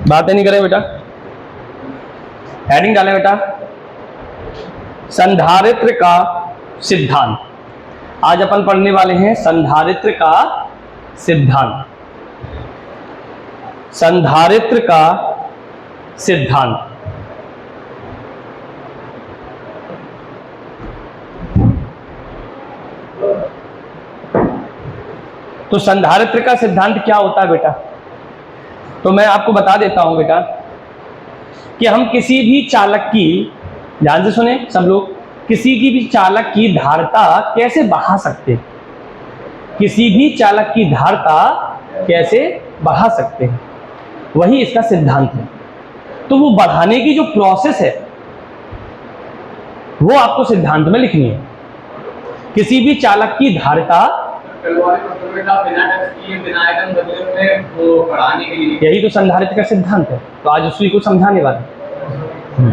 बातें नहीं करें बेटा, हेडिंग डालें बेटा, संधारित्र का सिद्धांत। आज अपन पढ़ने वाले हैं संधारित्र का सिद्धांत। संधारित्र का सिद्धांत। तो संधारित्र का सिद्धांत क्या होता है बेटा? तो मैं आपको बता देता हूं बेटा कि हम किसी भी चालक की, ध्यान से सुने सब लोग, किसी की भी चालक की धारिता कैसे बढ़ा सकते हैं, किसी भी चालक की धारिता कैसे बढ़ा सकते हैं, वही इसका सिद्धांत है। तो वो बढ़ाने की जो प्रोसेस है वो आपको सिद्धांत में लिखनी है। किसी भी चालक की धारिता, यही तो संधारित्र का सिद्धांत है। तो आज उसी को समझाने वाले।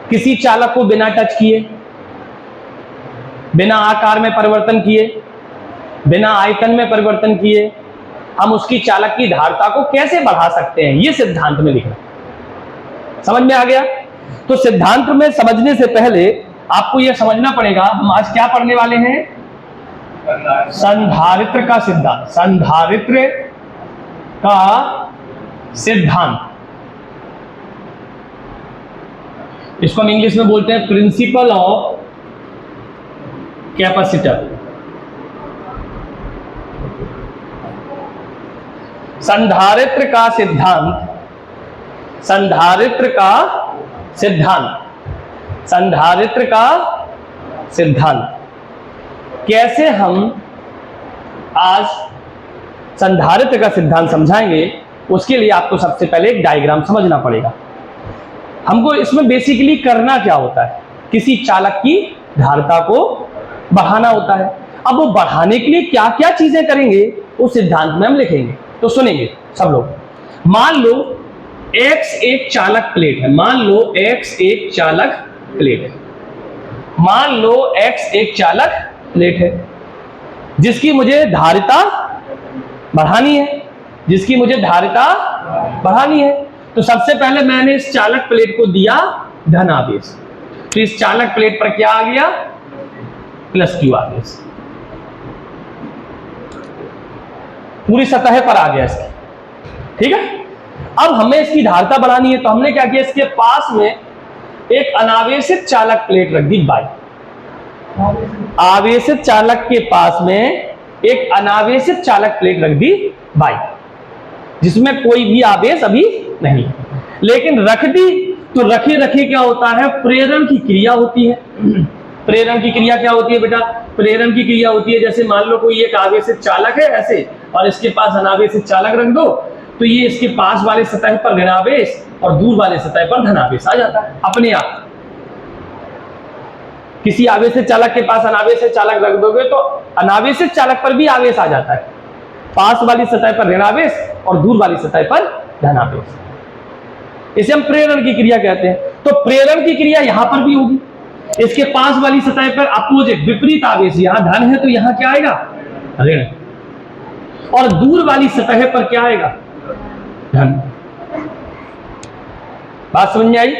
किसी चालक को बिना टच किए, बिना आकार में परिवर्तन किए, बिना आयतन में परिवर्तन किए हम उसकी चालक की धारिता को कैसे बढ़ा सकते हैं, ये सिद्धांत में लिखना। समझ में आ गया? तो सिद्धांत में समझने से पहले आपको यह समझना पड़ेगा, हम आज क्या पढ़ने वाले हैं? संधारित्र का सिद्धांत। संधारित्र का सिद्धांत, इसको हम इंग्लिश में बोलते हैं प्रिंसिपल ऑफ कैपेसिटर। संधारित्र का सिद्धांत, संधारित्र का सिद्धांत, संधारित्र का सिद्धांत। कैसे हम आज संधारित्र का सिद्धांत समझाएंगे, उसके लिए आपको सबसे पहले एक डायग्राम समझना पड़ेगा। हमको इसमें बेसिकली करना क्या होता है? किसी चालक की धारिता को बढ़ाना होता है। अब वो बढ़ाने के लिए क्या क्या चीजें करेंगे उस सिद्धांत में हम लिखेंगे। तो सुनेंगे सब लोग। मान लो X एक चालक प्लेट है, मान लो X एक चालक प्लेट है, मान लो X एक चालक प्लेट है जिसकी मुझे धारिता बढ़ानी है, जिसकी मुझे धारिता बढ़ानी है। तो सबसे पहले मैंने इस चालक प्लेट को दिया धनावेश, तो इस चालक प्लेट पर क्या आ गया? प्लस क्यू आवेश, पूरी सतह पर आ गया इसके। ठीक है, अब हमें इसकी धारिता बढ़ानी है, तो हमने क्या किया? इसके पास में एक अनावेशित चालक प्लेट रख दी बाई। आवेशित चालक के पास में एक अनावेशित चालक प्लेट रख दी बाई, जिसमें कोई भी आवेश अभी नहीं, लेकिन रख दी तो रखे रखे क्या होता है? प्रेरण की क्रिया होती है। प्रेरण की क्रिया क्या होती है बेटा? प्रेरण की क्रिया होती है, जैसे मान लो कोई एक आवेशित चालक है ऐसे, और इसके पास अनावेशित चालक रख दो, तो ये इसके पास वाले सतह पर ऋणावेश और दूर वाले सतह पर धनावेश आ जाता है अपने आप। किसी आवेशित चालक के पास अनावेशित चालक रख दोगे तो अनावेशित चालक पर भी आवेश आ जाता है, पास वाली सतह पर ऋणावेश और दूर वाली सतह पर धनावेश। इसे हम प्रेरण की क्रिया कहते हैं। तो प्रेरण की क्रिया यहां पर भी होगी। इसके पास वाली सतह पर अपोजिट विपरीत आवेश, यहां धन है तो यहां क्या आएगा? ऋण। और दूर वाली सतह पर क्या आएगा? धन। बात समझ में आई?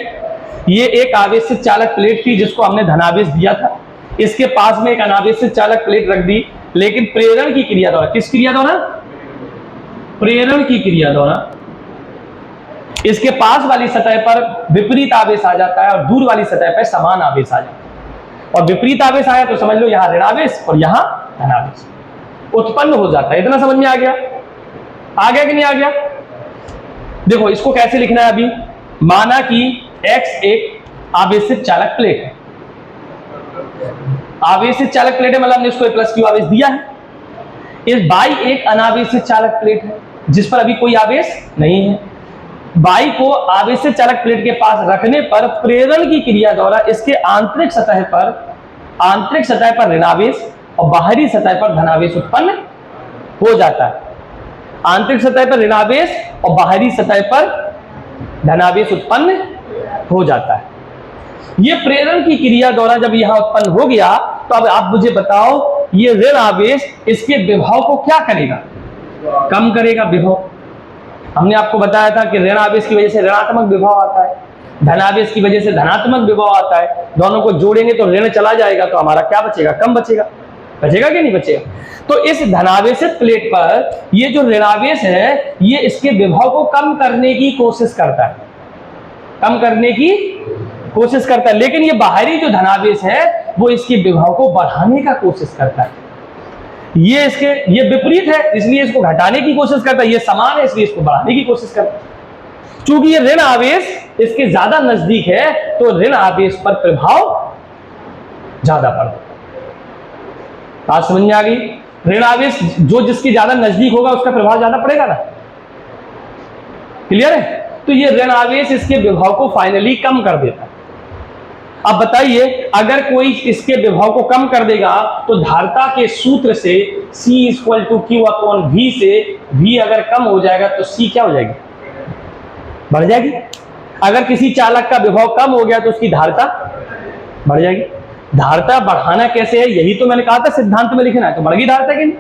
ये एक आवेशित चालक प्लेट थी जिसको हमने धनावेश दिया था, इसके पास में एक अनावेशित चालक प्लेट रख दी, लेकिन प्रेरण की क्रिया द्वारा, किस क्रिया द्वारा? प्रेरण की क्रिया द्वारा इसके पास वाली सतह पर विपरीत आवेश आ जाता है और दूर वाली सतह पर समान आवेश आ जाता है। और विपरीत आवेश आया तो समझ लो यहां ऋणावेश और यहां धनावेश उत्पन्न हो जाता है। इतना समझ में आ गया? आ गया कि नहीं आ गया? देखो इसको कैसे लिखना है अभी। माना कि X एक आवेशित चालक प्लेट है, आवेशित चालक प्लेट है मतलब हमने इसको प्लस क्यू आवेश दिया है। इस बाई एक अनावेशित चालक प्लेट है जिस पर अभी कोई आवेश नहीं है। बाई को आवेशित चालक प्लेट के पास रखने पर प्रेरण की क्रिया द्वारा इसके आंतरिक सतह पर ऋणावेश और बाहरी सतह पर धनावेश उत्पन्न हो जाता है। आंतरिक सतह पर ऋणावेश और बाहरी सतह पर धनावेश उत्पन्न हो जाता है। ये प्रेरण की क्रिया द्वारा जब यहां उत्पन्न हो गया, तो अब आप मुझे बताओ ये ऋण आवेश इसके विभव को क्या करेगा? कम करेगा विभव। हमने आपको बताया था कि ऋण आवेश की वजह से ऋणात्मक विभव आता है, धनावेश की वजह से धनात्मक विभव आता है। दोनों को जोड़ेंगे तो ऋण चला जाएगा, तो हमारा क्या बचेगा? कम बचेगा। बचेगा कि नहीं बचेगा? तो इस धनावेशित प्लेट पर ये जो ऋणावेश है, ये इसके विभव को कम करने की कोशिश करता है, कम करने की कोशिश करता है। लेकिन ये बाहरी जो धनावेश है वो इसके विभव को बढ़ाने का कोशिश करता है। ये विपरीत है, इसलिए इसको घटाने की कोशिश करता है। ये समान है, इसलिए इसको बढ़ाने की कोशिश करता है। चूंकि ये ऋण आवेश इसके ज्यादा नजदीक है, तो ऋण आवेश पर प्रभाव ज्यादा पड़ता है। बात समझ में आ गई? ऋण आवेश जो जिसके ज्यादा नजदीक होगा उसका प्रभाव ज्यादा पड़ेगा ना। क्लियर है? तो ये ऋण आवेश इसके विभव को फाइनली कम कर देता है। अब बताइए, अगर कोई इसके विभव को कम कर देगा तो धारिता के सूत्र से C = Q/V से V अगर कम हो जाएगा तो C क्या हो जाएगी? बढ़ जाएगी। अगर किसी चालक का विभव कम हो गया तो उसकी धारिता बढ़ जाएगी। धारिता बढ़ाना कैसे है? यही तो मैंने कहा था सिद्धांत में लिखना है। तो बढ़ गई धारिता कि नहीं?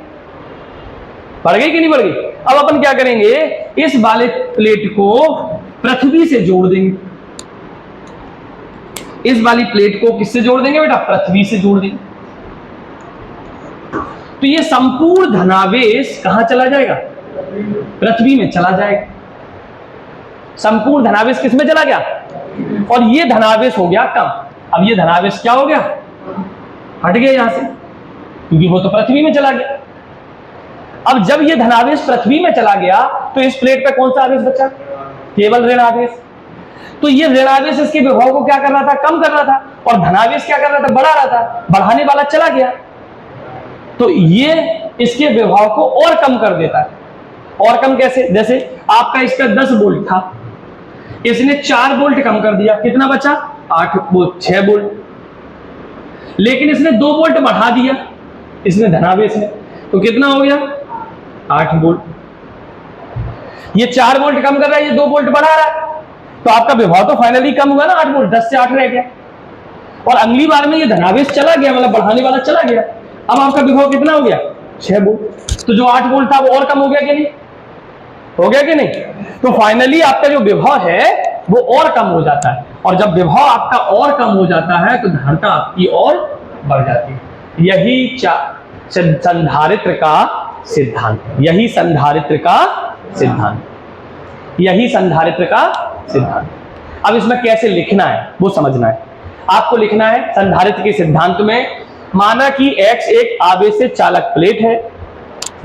बढ़ गई कि नहीं बढ़ गई? अब अपन क्या करेंगे, इस वाले प्लेट को पृथ्वी से जोड़ देंगे। इस वाली प्लेट को किससे जोड़ देंगे बेटा? पृथ्वी से जोड़ देंगे। तो ये संपूर्ण धनावेश कहां चला जाएगा? पृथ्वी में चला जाएगा। संपूर्ण धनावेश किसमें चला गया? और ये धनावेश हो गया कम। अब ये धनावेश क्या हो गया? हट गया यहां से, क्योंकि वो तो पृथ्वी में चला गया। अब जब ये धनावेश पृथ्वी में चला गया तो इस प्लेट पे कौन सा आवेश बचा? केवल ऋण आवेश। तो ये ऋण आवेश इसके विभव को क्या कर रहा था? कम कर रहा था। और धनावेश क्या कर रहा था? बढ़ा रहा था। बढ़ाने वाला चला गया, तो ये इसके विभव को और कम कर देता है। और कम कैसे? जैसे आपका इसका 10 वोल्ट था, इसने 4 वोल्ट कम कर दिया। कितना बचा? 6 वोल्ट। लेकिन इसने 2 वोल्ट बढ़ा दिया, इसने धनावेश में, तो कितना हो गया? 8 वोल्ट। ये 4 वोल्ट कम कर रहा है, ये 2 वोल्ट बढ़ा रहा है, तो आपका विभव तो फाइनली कम हुआ ना, 8 वोल्ट 10 से 8 रह गया। और अगली बार में ये धनावेश चला गया, मतलब बढ़ाने वाला चला गया। अब आपका विभव कितना हो गया? 6 वोल्ट। तो जो 8 वोल्ट था वो और कम हो गया कि नहीं? हो गया कि नहीं? तो फाइनली आपका जो विभव है वो और कम हो जाता है। और जब विभव आपका और कम हो जाता है तो धारिता आपकी और बढ़ जाती है। यही संधारित्र का सिद्धांत, यही संधारित्र का सिद्धांत, यही संधारित्र का सिद्धांत। अब इसमें कैसे लिखना है वो समझना है। आपको लिखना है संधारित्र के सिद्धांत में, माना कि X एक आवेशित चालक प्लेट है,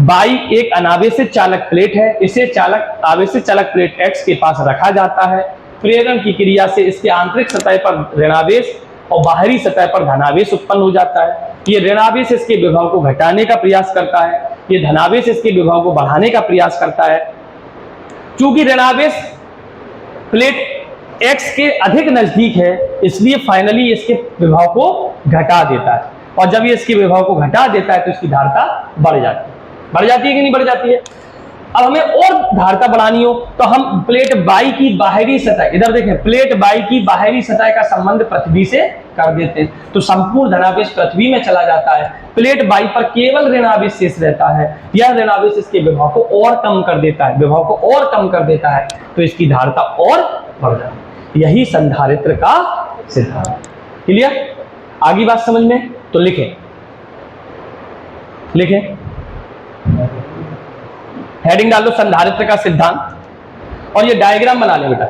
Y एक अनावेशित चालक प्लेट है। इसे आवेशित चालक प्लेट X के पास रखा जाता है। प्रेरण की क्रिया से इसके आंतरिक सतह पर ऋणावेश और बाहरी सतह पर धनावेश उत्पन्न हो जाता है। ये ऋणावेश इसके विभव को घटाने का प्रयास करता है, ये धनावेश इसके विभव को बढ़ाने का प्रयास करता है। चूंकि ऋणावेश प्लेट X के अधिक नजदीक है, इसलिए फाइनली इसके विभव को घटा देता है। और जब ये इसके विभव को घटा देता है तो इसकी धारिता बढ़ जाती है। बढ़ जाती है कि नहीं बढ़ जाती है? अब हमें और धारिता बढ़ानी हो तो हम प्लेट Y की बाहरी सतह, इधर देखें, प्लेट Y की बाहरी सतह का संबंध पृथ्वी से कर देते हैं, तो संपूर्ण धनावेश पृथ्वी में चला जाता है। प्लेट Y पर केवल ऋणावेश शेष रहता है। यह ऋणावेश इसके विभव को और कम कर देता है, विभव को और कम कर देता है, तो इसकी धारिता और बढ़ जाती है। यही संधारित्र का सिद्धांत। क्लियर? आगे बात समझ में? तो लिखें, लिखें, हेडिंग डाल लो संधारित्र का सिद्धांत, और ये डायग्राम बना ले बेटा।